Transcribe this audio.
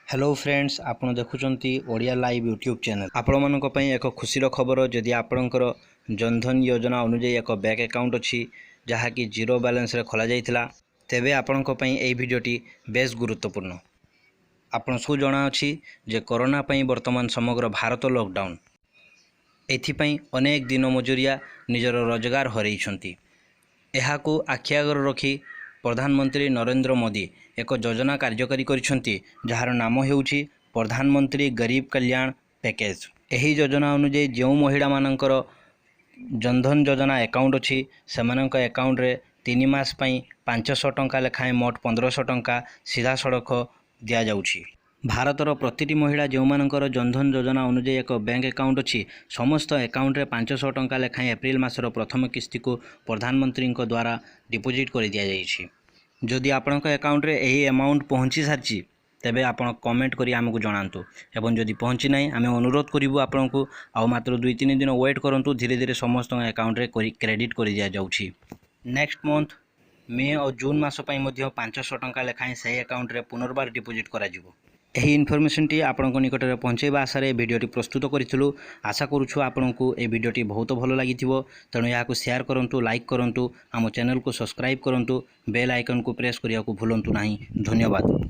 Hello friends, आपन देखुचंती Odia live YouTube channel. आपण मानक पई एक खुशीर खबर जदि आपणकर जनधन योजना अनुଯାयी एक बैंक अकाउंट अच्छी जहाँ कि जीरो बैलेंस रे खोला जाइथिला तेबे आपणक पई एई वीडियोटी बेस गुरुत्वपूर्ण। आपण सब जणा अछि जे कोरोना पई वर्तमान समग्र भारत लॉकडाउन एथिपई अनेक दिन मजुरिया निजर रोजगार हरैछंती। एहाकू आखि आगर रखी प्रधानमंत्री नरेंद्र मोदी एक योजना कार्यकारी करिसेंती जहार नाम हेउछि प्रधानमंत्री गरीब कल्याण पैकेज। एही योजना अनुଯାयी जो महिला मानकर जनधन योजना अकाउंट अच्छी सेमानक अकाउंट रे 3 मास पई 500 टंका लेखाएं मोट 1500 टंका सीधा सड़क दिया जाउछि। भारतर प्रतिटी महिला जो मानकर जनधन योजना अनुଯାयी एक बैंक अकाउंट अच्छी समस्त अकाउंट रे 500 टंका लेखाएं एप्रिल मासर प्रथम किस्ती को प्रधानमंत्री द्वारा डिपोजिट कर दिया जाइछि। जदि आपणक अकाउंट रे एही अमाउंट पहुंची सारछि तेबे आपण कमेंट करी हमकु जणांतु एवं जदि पहुंची नाही आमे अनुरोध करिवु आपणकु आ मात्र 2-3 दिन वेट करंतु। धीरे धीरे समस्त अकाउंट रे क्रेडिट कर दिया जाउछि। नेक्स्ट मंथ मे और जून मास पई मध्ये 500 टंका लेखाएं सही अकाउंट रे पुनर्बार डिपोजिट करा जिवो। एही इनफॉरमेशन टी आपणक निकट रे पहुंचेबा आशा रे वीडियोटी प्रस्तुत करिथिलु। आशा करूछु आपणकु ए वीडियोटी बहुत भलो लागिथिबो। तेणु याकु शेयर करंतु, लाइक करंतु, आम चैनल को सब्सक्राइब करंतु, बेल आइकन को प्रेस करिया को भूलंतु नाही। धन्यवाद।